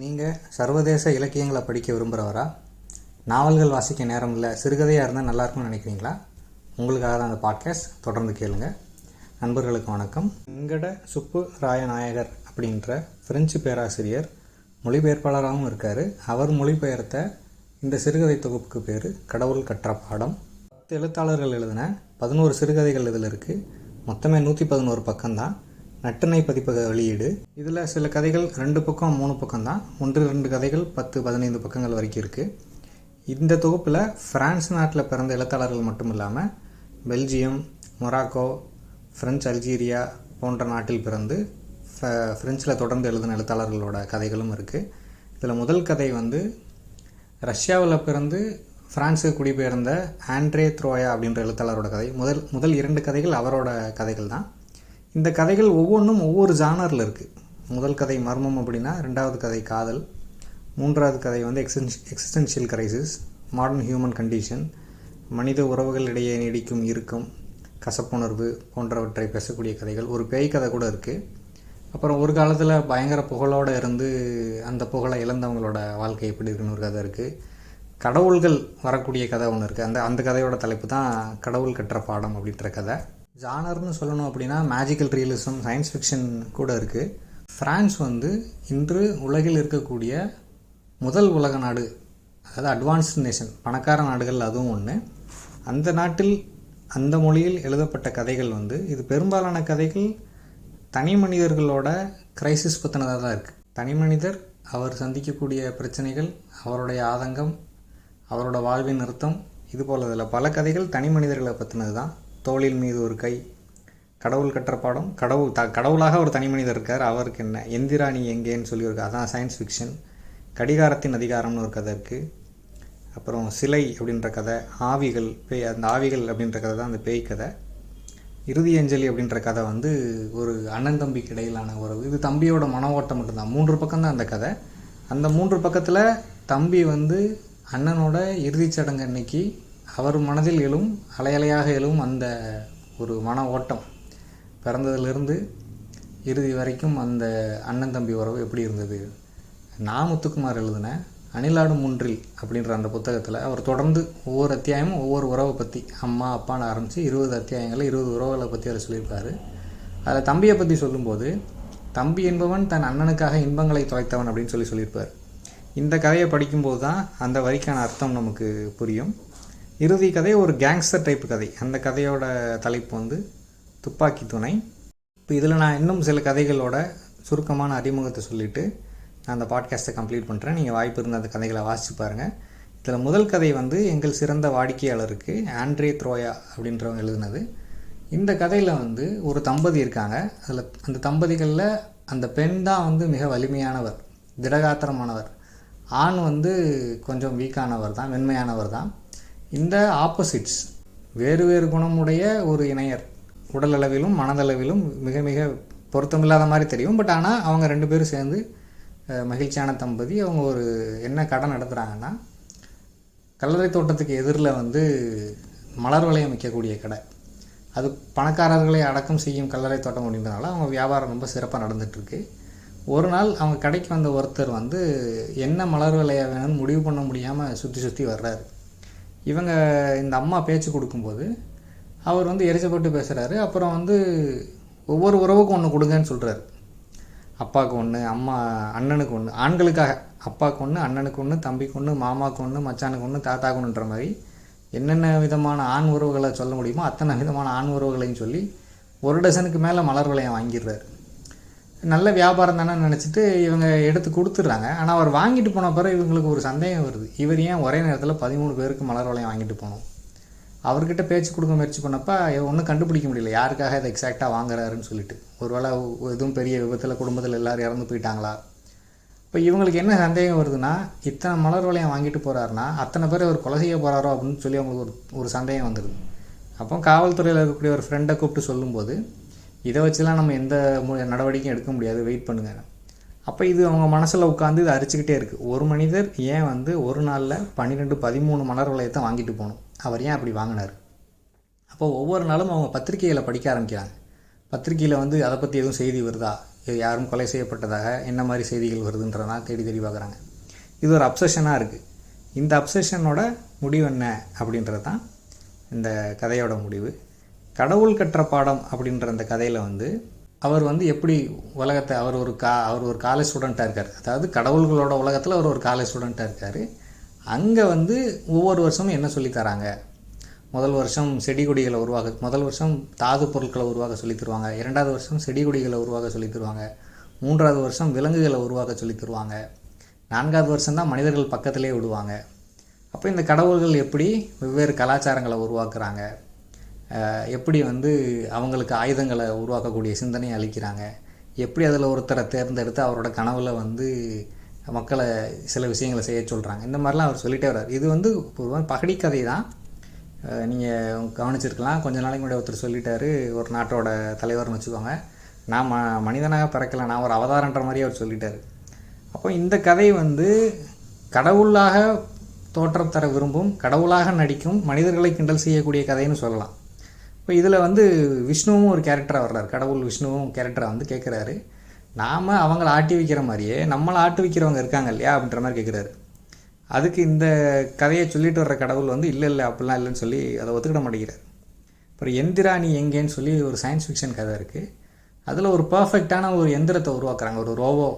நீங்கள் சர்வதேச இலக்கியங்களை படிக்க விரும்புகிறவரா? நாவல்கள் வாசிக்க நேரம் இல்லை, சிறுகதையாக இருந்தால் நல்லாயிருக்கும்னு நினைக்கிறீங்களா? உங்களுக்காக தான் அந்த பாட்காஸ்ட். தொடர்ந்து கேளுங்க. நண்பர்களுக்கு வணக்கம். வெங்கட சுப்பு ராயநாயகர் அப்படின்ற பிரெஞ்சு பேராசிரியர் மொழிபெயர்ப்பாளராகவும் இருக்கார். அவர் மொழிபெயர்த்த இந்த சிறுகதை தொகுப்புக்கு பேர் கடவுள் கற்ற பாடம். 10 எழுத்தாளர்கள் எழுதின 11 சிறுகதைகள் இதில் இருக்குது. மொத்தமே 111 பக்கம்தான். நட்டிணை பதிப்பக வெளியீடு. இதில் சில கதைகள் 2 பக்கம் 3 பக்கம் தான். 1-2 கதைகள் 10-15 பக்கங்கள் வரைக்கும் இருக்குது. இந்த தொகுப்பில் பிரான்ஸ் நாட்டில் பிறந்த எழுத்தாளர்கள் மட்டும் இல்லாமல் பெல்ஜியம், மொராக்கோ, பிரெஞ்சு, அல்ஜீரியா போன்ற நாட்டில் பிறந்து ஃப்ரெஞ்சில் தொடர்ந்து எழுதின எழுத்தாளர்களோட கதைகளும் இருக்குது. இதில் முதல் கதை ரஷ்யாவில் பிறந்து ஃப்ரான்ஸுக்கு குடிபெயர்ந்த ஆண்ட்ரே த்ரோயா அப்படின்ற எழுத்தாளரோட கதை. முதல் 2 கதைகள் அவரோட கதைகள் தான். இந்த கதைகள் ஒவ்வொன்றும் ஒவ்வொரு ஜானரில் இருக்குது. முதல் கதை மர்மம் அப்படின்னா, 2வது கதை காதல், 3வது கதை existential crisis, modern human condition, மனித உறவுகள் இடையே நீடிக்கும் இறுக்கம், கசப்புணர்வு போன்றவற்றை பேசக்கூடிய கதைகள். ஒரு பேய் கதை கூட இருக்குது. அப்புறம் ஒரு காலத்தில் பயங்கர புகழோடு இருந்து அந்த புகழை இழந்தவங்களோட வாழ்க்கை எப்படி இருக்குன்னு ஒரு கதை இருக்குது. கடவுள்கள் வரக்கூடிய கதை ஒன்று இருக்குது. அந்த கதையோட தலைப்பு தான் கடவுள் கற்ற பாடம் அப்படின்ற கதை. ஜானர்னு சொல்லணும் அப்படின்னா மேஜிக்கல் ரியலிசம், சயின்ஸ் ஃபிக்ஷன் கூட இருக்குது. ஃப்ரான்ஸ் இன்று உலகில் இருக்கக்கூடிய முதல் உலக நாடு, அதாவது அட்வான்ஸ்டு நேஷன், பணக்கார நாடுகள் அதுவும் ஒன்று. அந்த நாட்டில் அந்த மொழியில் எழுதப்பட்ட கதைகள் இது பெரும்பாலான கதைகள் தனி மனிதர்களோட கிரைசிஸ் பற்றினதாக தான் இருக்குது. தனி மனிதர், அவர் சந்திக்கக்கூடிய பிரச்சனைகள், அவருடைய ஆதங்கம், அவரோட வாழ்வின் அர்த்தம், இது போல் இதில் பல கதைகள் தனி மனிதர்களை பற்றினது தான். தோளில் மீது ஒரு கை, கடவுள் கற்ற பாடம், கடவுளாக ஒரு தனி மனிதர் இருக்கார், அவருக்கு என்ன, எந்திராணி எங்கேன்னு சொல்லி ஒரு அதான் சயின்ஸ் ஃபிக்ஷன். கடிகாரத்தின் அதிகாரம்னு ஒரு கதை இருக்குது. அப்புறம் சிலை அப்படின்ற கதை, ஆவிகள், பேய், அந்த ஆவிகள் அப்படின்ற கதை தான் அந்த பேய் கதை. இறுதி அஞ்சலி அப்படின்ற கதை ஒரு அண்ணன் தம்பிக்கு இடையிலான உறவு. இது தம்பியோட மன ஓட்டம் மட்டும்தான். 3 பக்கம் தான் அந்த கதை. அந்த 3 பக்கத்தில் தம்பி அண்ணனோட இறுதிச் சடங்கு அன்னைக்கு அவர் மனதில் எழும் அலையலையாக எழும் அந்த ஒரு மன ஓட்டம், பிறந்ததிலிருந்து இறுதி வரைக்கும் அந்த அண்ணன் தம்பி உறவு எப்படி இருந்தது. முத்துக்குமார் எழுதின அணிலாடும் முன்றில் அப்படின்ற அந்த புத்தகத்தில் அவர் தொடர்ந்து ஒவ்வொரு அத்தியாயமும் ஒவ்வொரு உறவை பற்றி, அம்மா அப்பான்னு ஆரம்பித்து 20 அத்தியாயங்களில் 20 உறவுகளை பற்றி அவர் சொல்லியிருக்காரு. அதில் தம்பியை பற்றி சொல்லும்போது, தம்பி என்பவன் தன் அண்ணனுக்காக இன்பங்களை தொலைத்தவன் அப்படின்னு சொல்லியிருப்பார். இந்த கதையை படிக்கும்போது தான் அந்த வரிக்கான அர்த்தம் நமக்கு புரியும். இறுதி கதை ஒரு கேங்ஸ்டர் டைப்பு கதை. அந்த கதையோட தலைப்பு துப்பாக்கி துணை. இப்போ இதில் நான் இன்னும் சில கதைகளோட சுருக்கமான அறிமுகத்தை சொல்லிவிட்டு நான் அந்த பாட்காஸ்ட்டை கம்ப்ளீட் பண்ணுறேன். நீங்கள் வாய்ப்பு இருந்த அந்த கதைகளை வாசித்து பாருங்கள். இதில் முதல் கதை எங்கள் சிறந்த வாடிக்கையாளருக்கு ஆண்ட்ரே த்ரோயா அப்படின்றவங்க எழுதினது. இந்த கதையில் ஒரு தம்பதி இருக்காங்க. அதில் அந்த தம்பதிகளில் அந்த பெண் தான் மிக வலிமையானவர், திடகாத்திரமானவர். ஆண் கொஞ்சம் வீக்கானவர் தான், மென்மையானவர் தான். இந்த ஆப்போசிட்ஸ், வேறு வேறு குணமுடைய ஒரு இணையர், உடல் அளவிலும் மனதளவிலும் மிக மிக பொருத்தமில்லாத மாதிரி தெரியும். பட் ஆனால் அவங்க 2 பேரும் சேர்ந்து மகிழ்ச்சியான தம்பதி. அவங்க ஒரு என்ன கடை நடத்துகிறாங்கன்னா, கல்லறை தோட்டத்துக்கு எதிரில் மலர் வளையம் விற்கக்கூடிய கடை. அது பணக்காரர்களை அடக்கம் செய்யும் கல்லறை தோட்டம் அப்படின்றனால அவங்க வியாபாரம் ரொம்ப சிறப்பாக நடந்துகிட்ருக்கு. ஒரு நாள் அவங்க கடைக்கு வந்த ஒருத்தர் என்ன மலர் வளைய வேணும்னு முடிவு பண்ண முடியாமல் சுற்றி வர்றாரு. இவங்க இந்த அம்மா பேச்சு கொடுக்கும்போது அவர் எரிச்சப்பட்டு பேசுகிறாரு. அப்புறம் ஒவ்வொரு உறவுக்கும் ஒன்று கொடுங்கன்னு சொல்கிறாரு. அப்பாவுக்கு ஒன்று, அண்ணனுக்கு ஒன்று, ஆண்களுக்காக அப்பாவுக்கு ஒன்று, அண்ணனுக்கு ஒன்று, தம்பிக்கு ஒன்று, மாமாவுக்கு ஒன்று, மச்சானுக்கு ஒன்று, தாத்தாக்கு ஒன்றுன்ற மாதிரி என்னென்ன விதமான ஆண் உறவுகளை சொல்ல முடியுமோ அத்தனை விதமான ஆண் உறவுகளையும் சொல்லி 1 டசனுக்கு மேலே மலர் வளையம் வாங்கிடுறாரு. நல்ல வியாபாரம் தானே நினச்சிட்டு இவங்க எடுத்து கொடுத்துட்றாங்க. ஆனால் அவர் வாங்கிட்டு போன பிறகு இவங்களுக்கு ஒரு சந்தேகம் வருது. இவர் ஏன் ஒரே நேரத்தில் 13 பேருக்கு மலர் வளையம் வாங்கிட்டு போகணும்? அவர்கிட்ட பேச்சு கொடுக்க முயற்சி பண்ணப்போ ஒன்றும் கண்டுபிடிக்க முடியல யாருக்காக இதை எக்ஸாக்டாக வாங்குறாருன்னு சொல்லிட்டு. ஒருவேளை எதுவும் பெரிய விபத்தில் குடும்பத்தில் எல்லோரும் இறந்து போயிட்டாங்களா? இப்போ இவங்களுக்கு என்ன சந்தேகம் வருதுன்னா, இத்தனை மலர் வளையம் வாங்கிட்டு போகிறாருன்னா அத்தனை பேர் அவர் கொலை செய்ய போகிறாரோ அப்படின்னு சொல்லி அவங்களுக்கு ஒரு சந்தேகம் வந்துடுது. அப்போ காவல்துறையில் இருக்கக்கூடிய ஒரு ஃப்ரெண்டை கூப்பிட்டு சொல்லும்போது, இதை வச்சுலாம் நம்ம எந்த நடவடிக்கையும் எடுக்க முடியாது, வெயிட் பண்ணுங்க. அப்போ இது அவங்க மனசில் உட்காந்து இது அரிச்சுக்கிட்டே இருக்குது. ஒரு மனிதர் ஏன் ஒரு நாளில் 12-13 மலர் வளையத்தை வாங்கிட்டு போகணும்? அவர் ஏன் அப்படி வாங்கினார்? அப்போ ஒவ்வொரு நாளும் அவங்க பத்திரிகைகளை படிக்க ஆரம்பிக்கிறாங்க. பத்திரிகையில் அதை பற்றி எதுவும் செய்தி வருதா, யாரும் கொலை செய்யப்பட்டதாக என்ன மாதிரி செய்திகள் வருதுன்றதான் தேடி தேடி பார்க்குறாங்க. இது ஒரு அப்சஷனாக இருக்குது. இந்த அப்சஷனோட முடிவு என்ன அப்படின்றது தான் இந்த கதையோட முடிவு. கடவுள் கற்ற பாடம் அப்படின்ற அந்த கதையில் அவர் எப்படி உலகத்தை அவர் ஒரு காலேஜ் ஸ்டூடெண்ட்டாக இருக்கார். அதாவது கடவுள்களோட உலகத்தில் அவர் ஒரு காலேஜ் ஸ்டூடெண்ட்டாக இருக்கார். அங்கே ஒவ்வொரு வருஷமும் என்ன சொல்லித்தராங்க, முதல் வருஷம் செடி கொடிகளை முதல் வருஷம் தாது பொருட்களை உருவாக்க சொல்லி தருவாங்க. 2வது வருஷம் செடி கொடிகளை உருவாக்க சொல்லி தருவாங்க. 3வது வருஷம் விலங்குகளை உருவாக்க சொல்லி தருவாங்க. 4வது வருஷம் தான் மனிதர்கள் பக்கத்திலே விடுவாங்க. அப்போ இந்த கடவுள்கள் எப்படி வெவ்வேறு கலாச்சாரங்களை உருவாக்குறாங்க, எப்படி அவங்களுக்கு ஆயுதங்களை உருவாக்கக்கூடிய சிந்தனையை அளிக்கிறாங்க, எப்படி அதில் ஒருத்தரை தேர்ந்தெடுத்து அவரோட கனவில் மக்களை சில விஷயங்களை செய்ய சொல்கிறாங்க. இந்த மாதிரிலாம் அவர் சொல்லிகிட்டே வர்றார். இது ஒரு பகடி கதை தான். நீங்கள் கவனிச்சிருக்கலாம். கொஞ்ச நாளைக்கு முன்னாடி ஒருத்தர் சொல்லிட்டாரு, ஒரு நாட்டோட தலைவர்னு வச்சுக்கோங்க, நான் மனிதனாக பிறக்கலை, நான் ஒரு அவதாரன்ற மாதிரியே அவர் சொல்லிட்டார். அப்போ இந்த கதை கடவுளாக தோற்றம் தர விரும்பும், கடவுளாக நடிக்கும், மனிதர்களை கிண்டல் செய்யக்கூடிய கதைன்னு சொல்லலாம். இப்போ இதில் விஷ்ணுவும் ஒரு கேரக்டராக வர்றார். கடவுள் விஷ்ணுவும் கேரக்டராக கேட்குறாரு, நாம் அவங்கள ஆட்டி வைக்கிற மாதிரியே நம்மளை ஆட்டி வைக்கிறவங்க இருக்காங்க இல்லையா அப்படின்ற மாதிரி கேட்குறாரு. அதுக்கு இந்த கதையை சொல்லிட்டு வர்ற கடவுள் இல்லை அப்படிலாம் இல்லைன்னு சொல்லி அதை ஒத்துக்கிட மாட்டேங்கிறார். அப்புறம் எந்திரா நீ எங்கேன்னு சொல்லி ஒரு சயின்ஸ் ஃபிக்ஷன் கதை இருக்குது. அதில் ஒரு பர்ஃபெக்டான ஒரு எந்திரத்தை உருவாக்குறாங்க, ஒரு ரோபோ.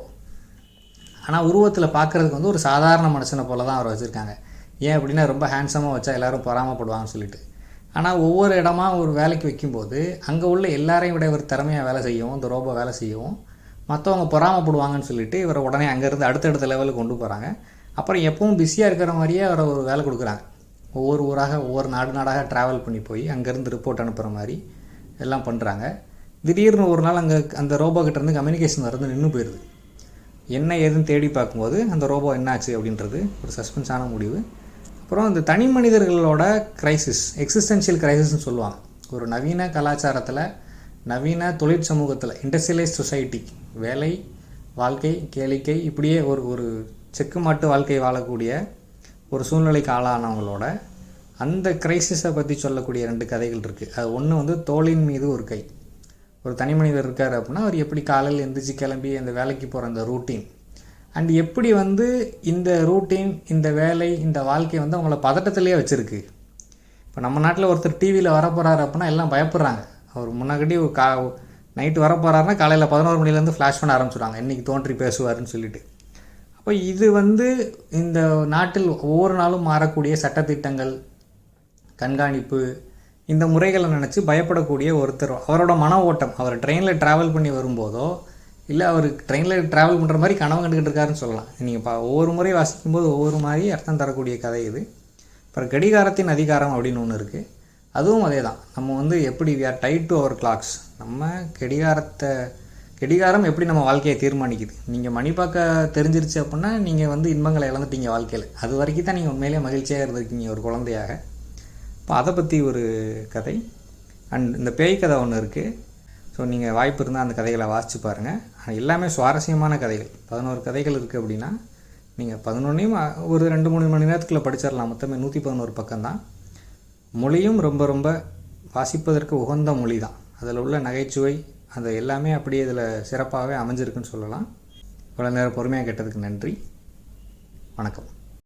ஆனால் உருவத்தில் பார்க்குறதுக்கு ஒரு சாதாரண மனுஷனை போல தான் அவர் வச்சுருக்காங்க. ஏன் அப்படின்னா ரொம்ப ஹேண்ட்ஸமாக வச்சா எல்லோரும் பொறாமப்படுவாங்கன்னு சொல்லிட்டு. ஆனால் ஒவ்வொரு இடமா ஒரு வேலைக்கு வைக்கும்போது அங்கே உள்ள எல்லாரையும் விட ஒரு திறமையாக வேலை செய்யவும், இந்த ரோபோ வேலை செய்யவும் மற்றவங்க பொறாமப்படுவாங்கன்னு சொல்லிட்டு இவரை உடனே அங்கேருந்து அடுத்தடுத்த லெவலுக்கு கொண்டு போகிறாங்க. அப்புறம் எப்பவும் பிஸியாக இருக்கிற மாதிரியே அவரை ஒரு வேலை கொடுக்குறாங்க. ஒவ்வொரு ஊராக ஒவ்வொரு நாடாக ட்ராவல் பண்ணி போய் அங்கேருந்து ரிப்போர்ட் அனுப்புகிற மாதிரி எல்லாம் பண்ணுறாங்க. திடீர்னு ஒரு நாள் அங்கே அந்த ரோபோ கிட்டேருந்து கம்யூனிகேஷன் நின்று போயிடுது. என்ன ஏதுன்னு தேடி பார்க்கும்போது அந்த ரோபோ என்னாச்சு அப்படின்றது ஒரு சஸ்பென்ஸான முடிவு. அப்புறம் இந்த தனி மனிதர்களோட கிரைசிஸ், எக்ஸிஸ்டென்ஷியல் கிரைசிஸ்ன்னு சொல்லுவாங்க. ஒரு நவீன கலாச்சாரத்தில், நவீன தொழிற் சமூகத்தில், இண்டஸ்ட்ரியலைஸ் சொசைட்டி, வேலை, வாழ்க்கை, கேளிக்கை, இப்படியே ஒரு செக்கு மாட்டு வாழ்க்கை வாழக்கூடிய ஒரு சூழ்நிலைக்கு ஆளானவங்களோட அந்த கிரைசிஸை பற்றி சொல்லக்கூடிய 2 கதைகள் இருக்குது. அது ஒன்று தோளின் மீது ஒரு கை. ஒரு தனி மனிதர் இருக்கார் அப்படின்னா அவர் எப்படி காலையில் எந்திரிச்சு கிளம்பி அந்த வேலைக்கு போகிற அந்த ரூட்டீன், அண்ட் எப்படி இந்த ரூட்டீன், இந்த வேலை, இந்த வாழ்க்கை அவங்கள பதட்டத்திலே வச்சுருக்கு. இப்போ நம்ம நாட்டில் ஒருத்தர் டிவியில் வரப்போகிறாரு அப்படின்னா எல்லாம் பயப்படுறாங்க. அவர் முன்னாடி நைட்டு வரப்போகிறாருன்னா காலையில் 11 மணிலேருந்து ஃப்ளாஷ் பண்ண ஆரம்பிச்சுடுறாங்க, இன்றைக்கி தோன்றி பேசுவார்னு சொல்லிட்டு. அப்போ இது இந்த நாட்டில் ஒவ்வொரு நாளும் மாறக்கூடிய சட்டத்திட்டங்கள், கண்காணிப்பு, இந்த முறைகளை நினச்சி பயப்படக்கூடிய ஒருத்தர், அவரோட மன ஓட்டம், அவர் ட்ரெயினில் ட்ராவல் பண்ணி வரும்போதோ இல்லை அவர் ட்ரெயினில் ட்ராவல் பண்ணுற மாதிரி கனவு கண்டுக்கிட்டு இருக்காருன்னு சொல்லலாம். நீங்கள் ஒவ்வொரு முறை வாசிக்கும்போது ஒவ்வொரு மாதிரி அர்த்தம் தரக்கூடிய கதை இது. அப்புறம் கடிகாரத்தின் அதிகாரம் அப்படின்னு ஒன்று இருக்குது. அதுவும் அதே தான். நம்ம எப்படி we are tied to our clocks. நம்ம கடிகாரம் எப்படி நம்ம வாழ்க்கையை தீர்மானிக்குது. நீங்கள் மணி பார்க்க தெரிஞ்சிருச்சு அப்படின்னா நீங்கள் இன்பங்களை இழந்துட்டீங்க வாழ்க்கையில். அது வரைக்கும் தான் நீங்கள் உண்மையிலே மகிழ்ச்சியாக இருந்திருக்கீங்க ஒரு குழந்தையாக. இப்போ அதை பற்றி ஒரு கதை. அண்ட் இந்த பேய் கதை ஒன்று இருக்குது. ஸோ நீங்கள் வாய்ப்பு இருந்தால் அந்த கதைகளை வாசித்து பாருங்கள். எல்லாமே சுவாரஸ்யமான கதைகள். 11 கதைகள் இருக்குது அப்படின்னா நீங்கள் 11ஐயும் ஒரு 2-3 மணி நேரத்துக்குள்ளே படிச்சிடலாம். மொத்தமே 111 பக்கம்தான். மொழியும் ரொம்ப ரொம்ப வாசிப்பதற்கு உகந்த மொழி தான். அதில் உள்ள நகைச்சுவை அது எல்லாமே அப்படியே இதில் சிறப்பாகவே அமைஞ்சிருக்குன்னு சொல்லலாம். இவ்வளோ நேரம் பொறுமையாக கேட்டதுக்கு நன்றி. வணக்கம்.